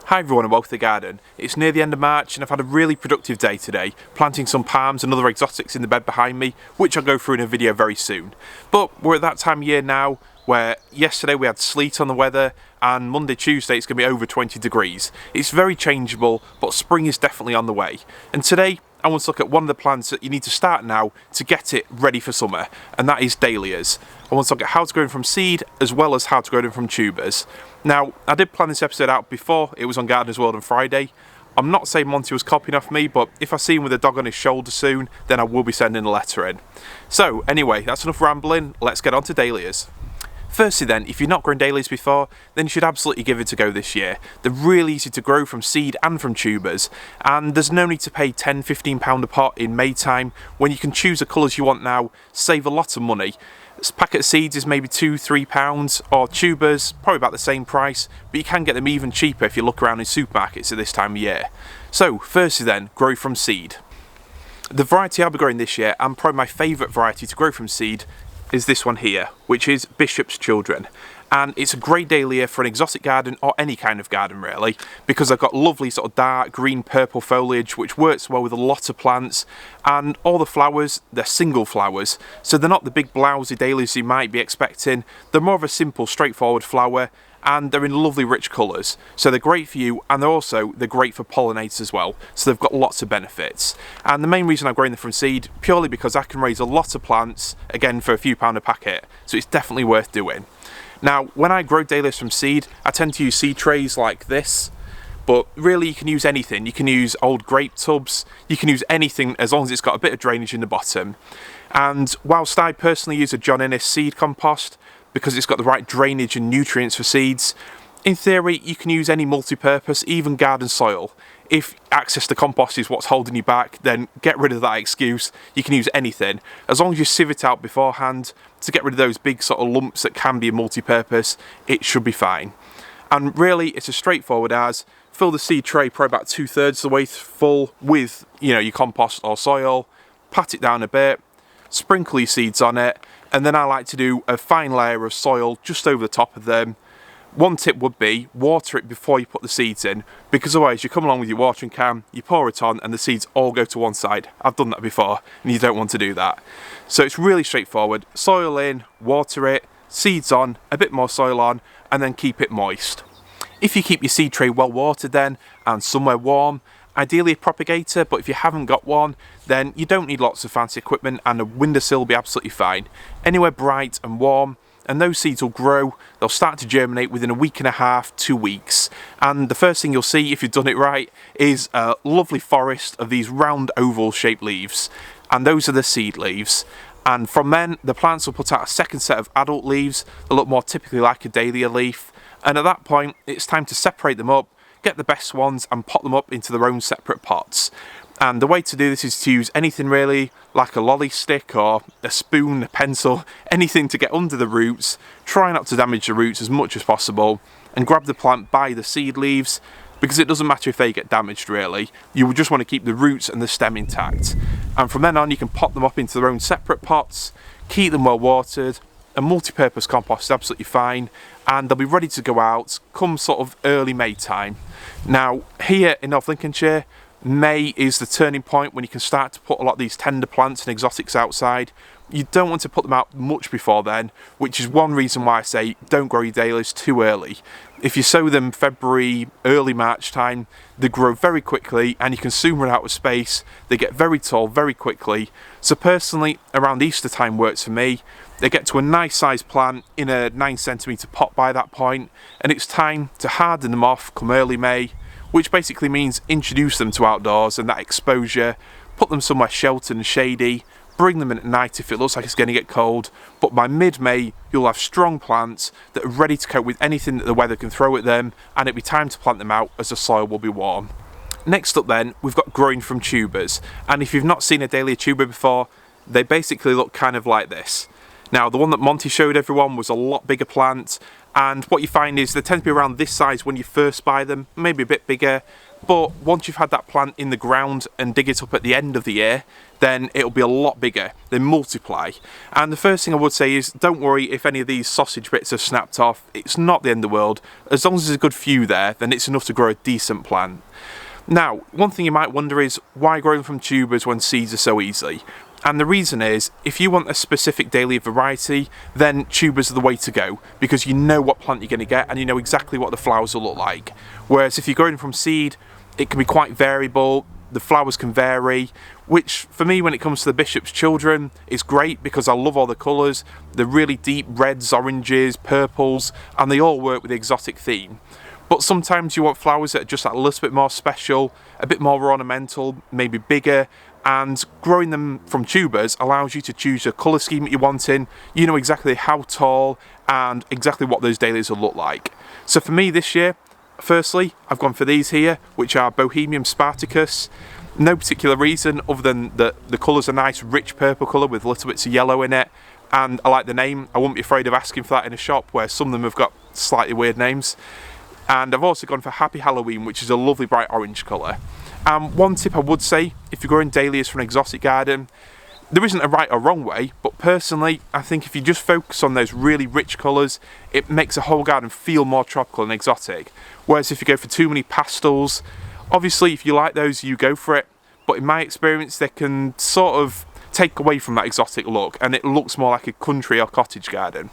Hi everyone and welcome to the garden. It's near the end of March and I've had a really productive day today, planting some palms and other exotics in the bed behind me, which I'll go through in a video very soon. But we're at that time of year now where yesterday we had sleet on the weather and Monday, Tuesday it's going to be over 20 degrees. It's very changeable, but spring is definitely on the way. And today I want to look at one of the plants that you need to start now to get it ready for summer, and that is dahlias. I want to look at how to grow them from seed as well as how to grow them from tubers. Now, I did plan this episode out before it was on Gardeners World on Friday. I'm not saying Monty was copying off me, but if I see him with a dog on his shoulder soon, then I will be sending a letter in. So anyway, that's enough rambling, let's get on to dahlias. Firstly then, if you've not grown dahlias before, then you should absolutely give it a go this year. They're really easy to grow from seed and from tubers, and there's no need to pay £10–15 a pot in May time when you can choose the colours you want now, save a lot of money. This packet of seeds is maybe £2–3, or tubers, probably about the same price, but you can get them even cheaper if you look around in supermarkets at this time of year. So, firstly then, grow from seed. The variety I'll be growing this year, and probably my favourite variety to grow from seed, is this one here, which is Bishop's Children. And it's a great dahlia for an exotic garden or any kind of garden really, because they've got lovely sort of dark green purple foliage which works well with a lot of plants, and all the flowers, they're single flowers, so they're not the big blousy dahlias you might be expecting. They're more of a simple straightforward flower, and they're in lovely rich colours, so they're great for you, and they're great for pollinators as well, so they've got lots of benefits. And the main reason I'm growing them from seed, purely because I can raise a lot of plants, again for a few pound a packet, so it's definitely worth doing. Now, when I grow dahlias from seed, I tend to use seed trays like this, but really you can use anything. You can use old grape tubs, you can use anything as long as it's got a bit of drainage in the bottom. And whilst I personally use a John Innes seed compost, because it's got the right drainage and nutrients for seeds, in theory you can use any multi-purpose, even garden soil. If access to compost is what's holding you back, then get rid of that excuse. You can use anything, as long as you sieve it out beforehand to get rid of those big sort of lumps that can be a multi-purpose, it should be fine. And really it's as straightforward as fill the seed tray probably about 2/3 of the way full with your compost or soil, pat it down a bit, sprinkle your seeds on it, and then I like to do a fine layer of soil just over the top of them. One tip would be water it before you put the seeds in, because otherwise you come along with your watering can, you pour it on and the seeds all go to one side. I've done that before and you don't want to do that. So it's really straightforward. Soil in, water it, seeds on, a bit more soil on, and then keep it moist. If you keep your seed tray well watered then, and somewhere warm, ideally a propagator, but if you haven't got one, then you don't need lots of fancy equipment and a windowsill will be absolutely fine. Anywhere bright and warm, and those seeds will grow. They'll start to germinate within a week and a half, 2 weeks. And the first thing you'll see, if you've done it right, is a lovely forest of these round oval shaped leaves. And those are the seed leaves. And from then, the plants will put out a second set of adult leaves that look more typically like a dahlia leaf. And at that point, it's time to separate them up, get the best ones and pot them up into their own separate pots. And the way to do this is to use anything really, like a lolly stick or a spoon, a pencil, anything to get under the roots. Try not to damage the roots as much as possible, and grab the plant by the seed leaves, because it doesn't matter if they get damaged really. You will just want to keep the roots and the stem intact. And from then on you can pot them up into their own separate pots, keep them well watered. A multi-purpose compost is absolutely fine, and they'll be ready to go out come sort of early May time. Now here in North Lincolnshire, May is the turning point when you can start to put a lot of these tender plants and exotics outside. You don't want to put them out much before then, which is one reason why I say don't grow your dahlias too early. If you sow them February, early March time, they grow very quickly and you can soon run out of space. They get very tall very quickly. So personally, around Easter time works for me. They get to a nice sized plant in a 9cm pot by that point, and it's time to harden them off come early May, which basically means introduce them to outdoors and that exposure, put them somewhere sheltered and shady, bring them in at night if it looks like it's going to get cold, but by mid-May you'll have strong plants that are ready to cope with anything that the weather can throw at them, and it'll be time to plant them out as the soil will be warm. Next up then, we've got growing from tubers, and if you've not seen a Dahlia tuber before, they basically look kind of like this. Now the one that Monty showed everyone was a lot bigger plant, And what you find is they tend to be around this size when you first buy them, maybe a bit bigger, but once you've had that plant in the ground and dig it up at the end of the year, then it'll be a lot bigger. They multiply. And the first thing I would say is don't worry if any of these sausage bits have snapped off. It's not the end of the world. As long as there's a good few there, then it's enough to grow a decent plant. Now, one thing you might wonder is why grow them from tubers when seeds are so easy? And the reason is, if you want a specific Dahlia variety, then tubers are the way to go, because you know what plant you're going to get and you know exactly what the flowers will look like. Whereas if you're growing from seed, it can be quite variable, the flowers can vary, which for me when it comes to the Bishop's Children is great because I love all the colours. They're really deep reds, oranges, purples, and they all work with the exotic theme. But sometimes you want flowers that are just a little bit more special, a bit more ornamental, maybe bigger, and growing them from tubers allows you to choose a colour scheme that you're wanting. You know exactly how tall and exactly what those dahlias will look like. So for me this year, firstly, I've gone for these here, which are Bohemian Spartacus. No particular reason other than that the colour's a nice rich purple colour with little bits of yellow in it, and I like the name. I wouldn't be afraid of asking for that in a shop where some of them have got slightly weird names. And I've also gone for Happy Halloween, which is a lovely bright orange colour. One tip I would say, if you're growing dahlias for an exotic garden, there isn't a right or wrong way, but personally I think if you just focus on those really rich colours, it makes a whole garden feel more tropical and exotic. Whereas if you go for too many pastels, obviously if you like those you go for it, but in my experience they can sort of take away from that exotic look and it looks more like a country or cottage garden.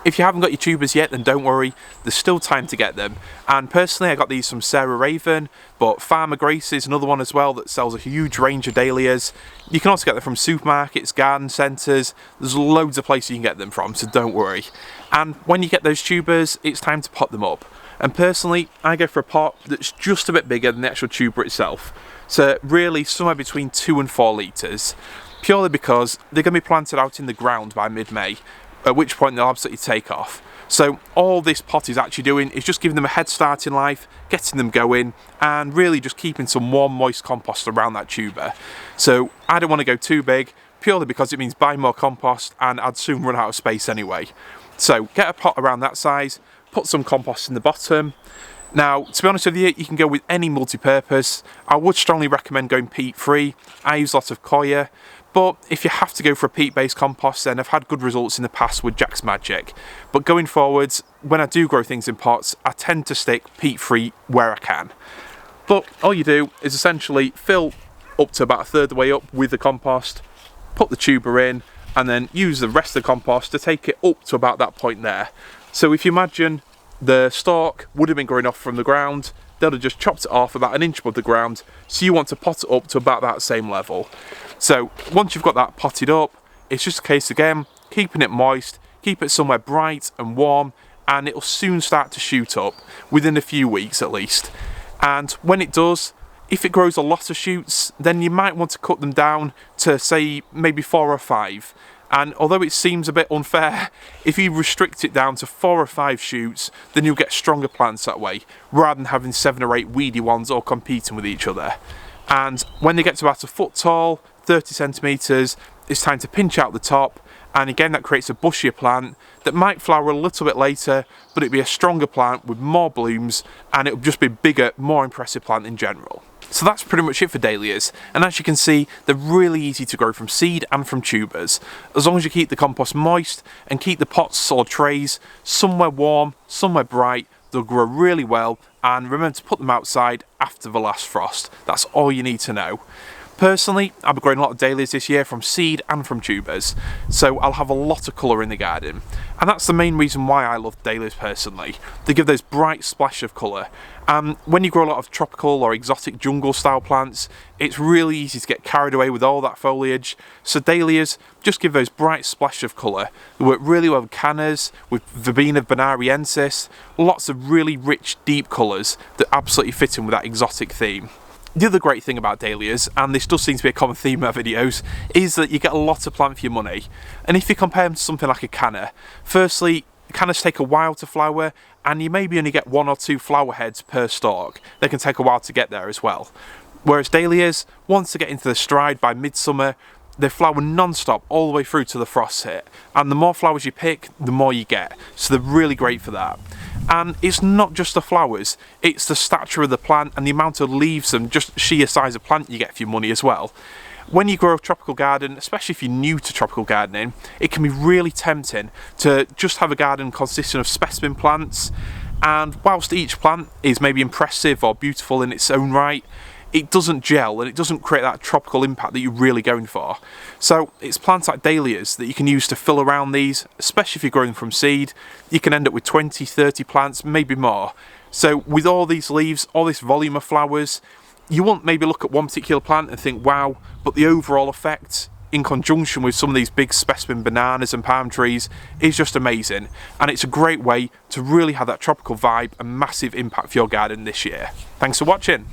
If you haven't got your tubers yet, then don't worry, there's still time to get them. And personally I got these from Sarah Raven, but Farmer Grace is another one as well that sells a huge range of dahlias. You can also get them from supermarkets, garden centres, there's loads of places you can get them from, so don't worry. And when you get those tubers, it's time to pot them up. And personally, I go for a pot that's just a bit bigger than the actual tuber itself. So really somewhere between 2 and 4 litres. Purely because they're going to be planted out in the ground by mid-May, at which point they'll absolutely take off. So all this pot is actually doing is just giving them a head start in life, getting them going, and really just keeping some warm, moist compost around that tuber. So I don't want to go too big, purely because it means buy more compost, and I'd soon run out of space anyway. So get a pot around that size, put some compost in the bottom. Now, to be honest with you, you can go with any multi-purpose. I would strongly recommend going peat-free. I use lots of coir. But if you have to go for a peat-based compost, then I've had good results in the past with Jack's Magic. But going forwards, when I do grow things in pots, I tend to stick peat-free where I can. But all you do is essentially fill up to about a third of the way up with the compost, put the tuber in, and then use the rest of the compost to take it up to about that point there. So if you imagine the stalk would have been growing off from the ground, they'll have just chopped it off about an inch above the ground, so you want to pot it up to about that same level. So once you've got that potted up, it's just a case again, keeping it moist, keep it somewhere bright and warm, and it'll soon start to shoot up, within a few weeks at least. And when it does, if it grows a lot of shoots, then you might want to cut them down to say maybe 4 or 5. And although it seems a bit unfair, if you restrict it down to 4 or 5 shoots, then you'll get stronger plants that way, rather than having 7 or 8 weedy ones all competing with each other. And when they get to about a foot tall, 30 centimetres, it's time to pinch out the top, and again that creates a bushier plant that might flower a little bit later, but it'll be a stronger plant with more blooms, and it'll just be a bigger, more impressive plant in general. So that's pretty much it for dahlias, and as you can see, they're really easy to grow from seed and from tubers. As long as you keep the compost moist and keep the pots or trays somewhere warm, somewhere bright, they'll grow really well, and remember to put them outside after the last frost. That's all you need to know. Personally, I've been growing a lot of dahlias this year from seed and from tubers, so I'll have a lot of colour in the garden. And that's the main reason why I love dahlias personally. They give those bright splash of colour. When you grow a lot of tropical or exotic jungle style plants, it's really easy to get carried away with all that foliage. So dahlias just give those bright splash of colour. They work really well with cannas, with Verbena bonariensis, lots of really rich deep colours that absolutely fit in with that exotic theme. The other great thing about dahlias, and this does seem to be a common theme in my videos, is that you get a lot of plant for your money. And if you compare them to something like a canna, firstly, cannas take a while to flower, and you maybe only get 1 or 2 flower heads per stalk. They can take a while to get there as well. Whereas dahlias, once they get into the stride by midsummer, they flower non-stop all the way through to the frost hit, and the more flowers you pick, the more you get, so they're really great for that. And it's not just the flowers, it's the stature of the plant and the amount of leaves and just sheer size of plant you get for your money as well. When you grow a tropical garden, especially if you're new to tropical gardening, it can be really tempting to just have a garden consisting of specimen plants, and whilst each plant is maybe impressive or beautiful in its own right, it doesn't gel and it doesn't create that tropical impact that you're really going for. So it's plants like dahlias that you can use to fill around these, especially if you're growing them from seed. You can end up with 20, 30 plants, maybe more. So with all these leaves, all this volume of flowers, you won't maybe look at one particular plant and think, wow, but the overall effect in conjunction with some of these big specimen bananas and palm trees is just amazing. And it's a great way to really have that tropical vibe and massive impact for your garden this year. Thanks for watching.